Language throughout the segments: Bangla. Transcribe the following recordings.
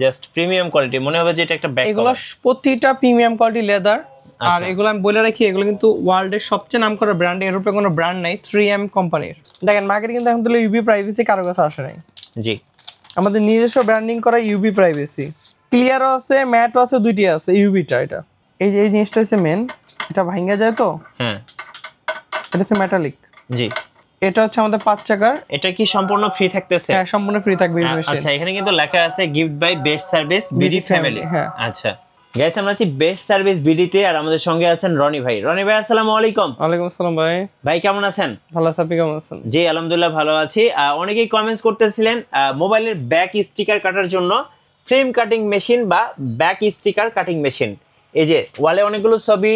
জাস্ট প্রিমিয়াম কোয়ালিটি, মনে হবে যে এটা একটা ব্যাক এগুলো প্রতিটা প্রিমিয়াম কোয়ালিটি লেদার। আর আচ্ছা। এগুলো আমি বলে রাখি, এগুলো কিন্তু ওয়ার্ল্ডের সবচেয়ে নামকরা ব্র্যান্ড, এর উপরে কোনো ব্র্যান্ড নাই 3M কোম্পানির। দেখেন মার্কেটে কিন্তু এখন তো ইউবি প্রাইভেসি কারো কাছে আসে নাই। জি, আমাদের নিজস্ব ব্র্যান্ডিং করা ইউবি প্রাইভেসি। ক্লিয়ারও আছে, ম্যাটও আছে, দুইটি আছে। ইউবিটা এটা, এই যে এই জিনিসটা হচ্ছে মেন, এটা ভাঙা যায় তো। হ্যাঁ, এটা হচ্ছে মেটালিক। জি, এটা হচ্ছে আমাদের 5 চাকার। এটা কি সম্পূর্ণ ফ্রি থাকতেছে? হ্যাঁ, সম্পূর্ণ ফ্রি থাকবে। আচ্ছা, এখানে কিন্তু লেখা আছে gift by best service BD family. হ্যাঁ, আচ্ছা গাইস, আমরা আছি বেস্ট সার্ভিস বিডিতে, আর আমাদের সঙ্গে আছেন রনি ভাই। রনি ভাই, আসসালামু আলাইকুম। ওয়ালাইকুম আসসালাম ভাই। ভাই কেমন আছেন? ভালো আছি, আপনি কেমন আছেন? জি আলহামদুলিল্লাহ ভালো আছি। অনেকেই কমেন্টস করতেছিলেন মোবাইলের ব্যাক স্টিকার কাটার জন্য ফিল্ম কাটিং মেশিন বা ব্যাক স্টিকার কাটিং মেশিন। এই যে ওয়ালে অনেকগুলো ছবি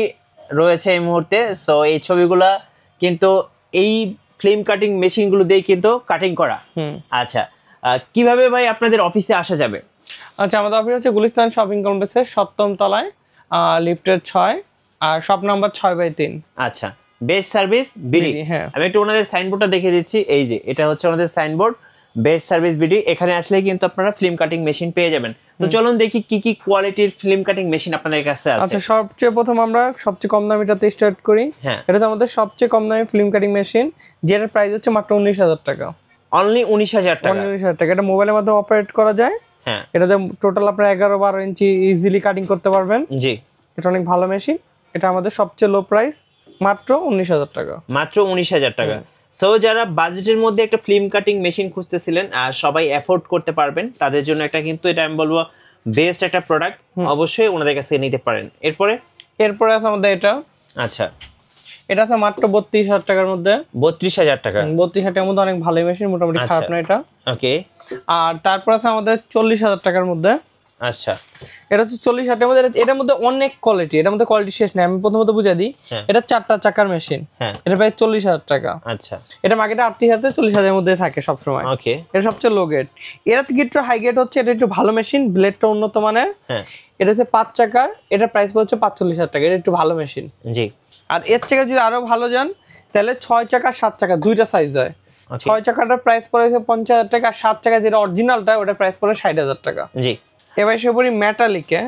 রয়েছে এই মুহূর্তে, সো এই ছবিগুলা কিন্তু এই ফিল্ম কাটিং মেশিনগুলো দিয়ে কিন্তু কাটিং করা। আচ্ছা, কিভাবে ভাই আপনাদের অফিসে আসা যাবে? আচ্ছা, আমাদের অফিস হচ্ছে গুলিস্তান শপিং কমপ্লেক্সের 7ম তলায়, লিফটের 6 আর শপ নাম্বার 6/3। আচ্ছা, বেস্ট সার্ভিস বিডি। হ্যাঁ, আমি একটু ওনাদের সাইনবোর্ডটা দেখিয়ে দিচ্ছি। এই যে এটা হচ্ছে ওনাদের সাইনবোর্ড, বেস্ট সার্ভিস বিডি। এখানে আসলে কিন্তু আপনারা ফিল্ম কাটিং মেশিন পেয়ে যাবেন। তো চলুন দেখি কি কি কোয়ালিটির ফিল্ম কাটিং মেশিন আপনাদের কাছে আছে। আচ্ছা, সবচেয়ে প্রথম আমরা সবচেয়ে কম দামিটাতে স্টার্ট করি। হ্যাঁ, এটা তো আমাদের সবচেয়ে কম দামি ফিল্ম কাটিং মেশিন, যেটার প্রাইস হচ্ছে মাত্র 19,000 টাকা। অনলি 19,000 টাকা। 19,000 টাকা। এটা মোবাইলের মাধ্যমে অপারেট করা যায়। হ্যাঁ, এটাতে টোটাল আপনার 11-12 ইঞ্চি ইজিলি কাটিং করতে পারবেন। জি, এটা অনেক ভালো মেশিন। এটা আমাদের সবচেয়ে লো প্রাইস, মাত্র 19,000 টাকা। মাত্র 19,000 টাকা। সো যারা বাজেটের মধ্যে একটা ফিল্ম কাটিং মেশিন খুঁজতেছিলেন আর সবাই অ্যাফোর্ড করতে পারবেন, তাদের জন্য একটা কিন্তু এটা আমি বলবো বেস্ট একটা প্রোডাক্ট, অবশ্যই ওনাদের কাছে নিতে পারেন। এরপরে আছে আমাদের এটা। আচ্ছা, এটা আছে মাত্র 32,000 টাকার মধ্যে। 32,000 টাকা। 32,000 টাকার মধ্যে অনেক ভালো মেশিন, মোটামুটি খারাপ না এটা। ওকে। আর তারপর আছে আমাদের 40,000 টাকার মধ্যে। আচ্ছা, এটা হচ্ছে 40,000 টাকার মধ্যে। এটার মধ্যে অনেক কোয়ালিটি, এটার মধ্যে কোয়ালিটি শেষ নেই। আমি প্রথমত বুঝিয়ে দিই, এটা 4টা চাকার মেশিন। এটা প্রায় 40,000 টাকা। আচ্ছা, এটা মার্কেটে 38,000 থেকে 40,000 এর মধ্যে থাকে সবসময়। ওকে। এটা সবচেয়ে লো গ্রেড। এর থেকে একটু হাই গ্রেড হচ্ছে, এটা একটু ভালো মেশিন, ব্লেডটা উন্নত মানের। এটা হচ্ছে 5 চাকার, এটা প্রাইস পড়ছে 45,000 টাকা। এটা একটু ভালো মেশিন। জি। আর এর থেকে যদি আরো ভালো যান, তাহলে 6 চাকা 7 চাকা দুইটা সাইজ হয়। 6 চাকাটার প্রাইস পড়েছে 50,000 টাকা, আর 7 চাকা যেটা অরিজিনালটা ওটার প্রাইস পড়ে 60,000 টাকা। জি। এবার এসে পড়ি মেটালিকে।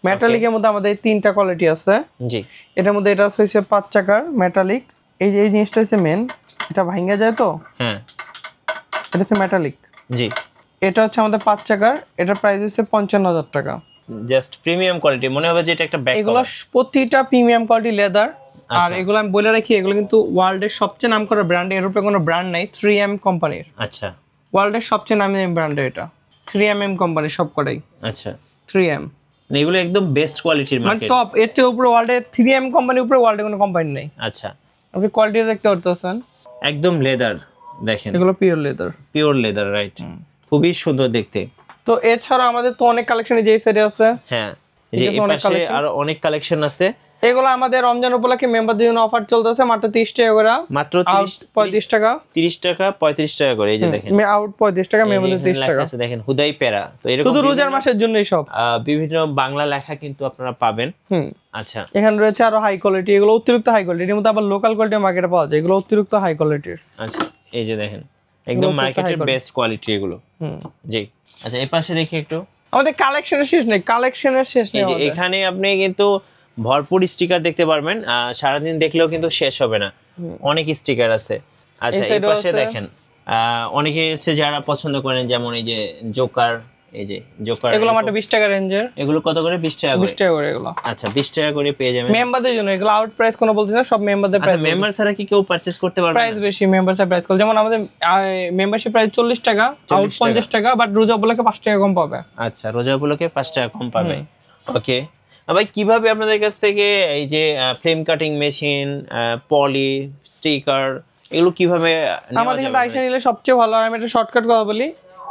মেটালিকের মধ্যে আমাদের 3টা কোয়ালিটি আছে। জি। এটার মধ্যে এটা হচ্ছে 5 চাকার মেটালিক। এই যে এই জিনিসটা হচ্ছে মেন, এটা ভাঙা যায় তো। হ্যাঁ, এটা হচ্ছে মেটালিক। জি। এটা হচ্ছে আমাদের 5 চাকার, এটার প্রাইস হচ্ছে 55,000 টাকা। জাস্ট প্রিমিয়াম কোয়ালিটি, মনে হবে যে এটা একটা ব্যাক। এগুলো প্রতিটা প্রিমিয়াম কোয়ালিটি লেদার। আর এগুলো আমি বলে রাখি, এগুলো কিন্তু ওয়ার্ল্ডের সবচেয়ে নামকরা ব্র্যান্ড, এর উপরে কোনো ব্র্যান্ড নাই 3M কোম্পানির। আচ্ছা, ওয়ার্ল্ডের সবচেয়ে নামি ব্র্যান্ড এটা 3M কোম্পানির সবকটাই। আচ্ছা, 3M এগুলো একদম বেস্ট কোয়ালিটির মার্কেট, টপ। এর থেকে উপরে ওয়ার্ল্ডে 3M কোম্পানির উপরে ওয়ার্ল্ডে কোনো কোম্পানি নেই। আচ্ছা, আপনি কোয়ালিটি দেখতে পারতেছেন, একদম লেদার। দেখেন এগুলো pure leather. Pure leather, right. খুবই সুন্দর দেখতে। তো এছাড়া আমাদের তো অনেক কালেকশন এই সাইডে আছে। হ্যাঁ, যে এই পাশে আরো অনেক কালেকশন আছে। এগুলো আমাদের রমজান উপলক্ষে মেম্বারদের জন্য অফার চলতেছে, মাত্র 30 টাকা করে। মাত্র 35 টাকা, 30 টাকা, 35 টাকা করে। এই যে দেখেন, আউট 35 টাকা, মেম্বারদের 30 টাকা আছে। দেখেন হুদাই প্যারা। তো এরকম শুধু রোজার মাসের জন্যই সব বিভিন্ন বাংলা লেখা কিন্তু আপনারা পাবেন। আচ্ছা, এখানে রয়েছে আরো হাই কোয়ালিটি, এগুলো অতিরিক্ত হাই কোয়ালিটি। এর মধ্যে আবার লোকাল কোয়ালিটি মার্কেটে পাওয়া যায়, এগুলো অতিরিক্ত হাই কোয়ালিটির। আচ্ছা, এই যে দেখেন একদম মার্কেটের বেস্ট কোয়ালিটি এগুলো। জি। আচ্ছা, এই পাশে দেখি একটু। আমাদের কালেকশনের শেষ নেই, কালেকশনের শেষ নেই। এখানে আপনি কিন্তু ভরপুর স্টিকার দেখতে পারবেন, সারাদিন দেখলেও কিন্তু শেষ হবে না, অনেক স্টিকার আছে। আচ্ছা, এই পাশে দেখেন অনেকে হচ্ছে যারা পছন্দ করেন, যেমন এই যে জোকার, এই যে জোকার, এগুলো মাত্র 20 টাকা রেঞ্জের। এগুলো কত করে? 20 টাকা করে। 20 টাকা করে এগুলো। আচ্ছা, 20 টাকা করে পেয়ে যাবেন মেম্বারদের জন্য। এগুলো আউট প্রাইস কোনো বলছি না, সব মেম্বারদের প্রাইস। আচ্ছা, মেম্বার ছাড়া কি কেউ পারচেজ করতে পারবে? প্রাইস বেশি, মেম্বারশিপ প্রাইস কম। যেমন আমাদের মেম্বারশিপ প্রাইস 40 টাকা, আউট 50 টাকা, বাট রোজা উপলক্ষে 5 টাকা কম পাবে। আচ্ছা, রোজা উপলক্ষে 5 টাকা কম পাবে। ওকে। ভাই, কিভাবে আপনাদের কাছ থেকে এই যে ফিল্ম কাটিং মেশিন, পলি, স্টিকার, এগুলো কিভাবে আমাদের এখানে আইসা নিলে সবচেয়ে ভালো হয়? আমি একটা শর্টকাট কথা বলি,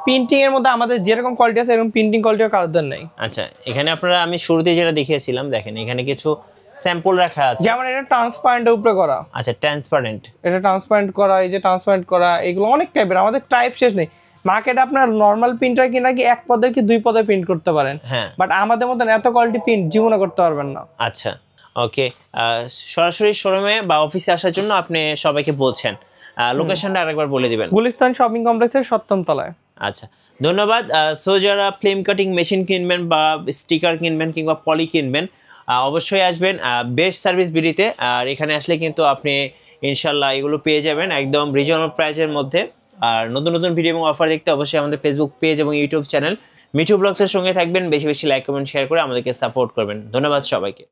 প্রিন্টিং এর মধ্যে আমাদের যেরকম কোয়ালিটি আছে এরকম প্রিন্টিং কোয়ালিটিও কারোর নাই। আচ্ছা, এখানে আপনারা আমি শুরুতে যেটা দেখিয়েছিলাম, দেখেন এখানে কিছু স্যাম্পল রাখা আছে। যেমন এটা ট্রান্সপারেন্টের উপরে করা। আচ্ছা, ট্রান্সপারেন্ট। এটা ট্রান্সপারেন্ট করা, এই যে ট্রান্সপারেন্ট করা, এগুলো অনেক টাইপের। আমাদের টাইপ শেষ নেই। মার্কেটে আপনার নরমাল প্রিন্টার কি নাকি এক পদের কি 2 পদে প্রিন্ট করতে পারেন, বাট আমাদের মতন এত কোয়ালিটি প্রিন্ট জীবনে করতে পারবেন না। আচ্ছা, ওকে। সরাসরি শোরুমে বা অফিসে আসার জন্য আপনি সবাইকে বলছেন, লোকেশনটা আরেকবার বলে দিবেন। গুলিস্তান শপিং কমপ্লেক্সের 7ম তলায়। আচ্ছা ধন্যবাদ। সো যারা ফ্লেম কাটিং মেশিন কিনবেন বা স্টিকার কিনবেন কিংবা পলি কিনবেন অবশ্যই আসবেন বেস্ট সার্ভিস বিডিতে। আর এখানে আসলে কিন্তু আপনি ইনশাল্লাহ এগুলো পেয়ে যাবেন একদম রিজনেবল প্রাইসের মধ্যে। আর নতুন নতুন ভিডিও এবং অফার দেখতে অবশ্যই আমাদের ফেসবুক পেজ এবং ইউটিউব চ্যানেল মিঠু ব্লগসের সঙ্গে থাকবেন। বেশি বেশি লাইক কমেন্ট শেয়ার করে আমাদেরকে সাপোর্ট করবেন। ধন্যবাদ সবাইকে।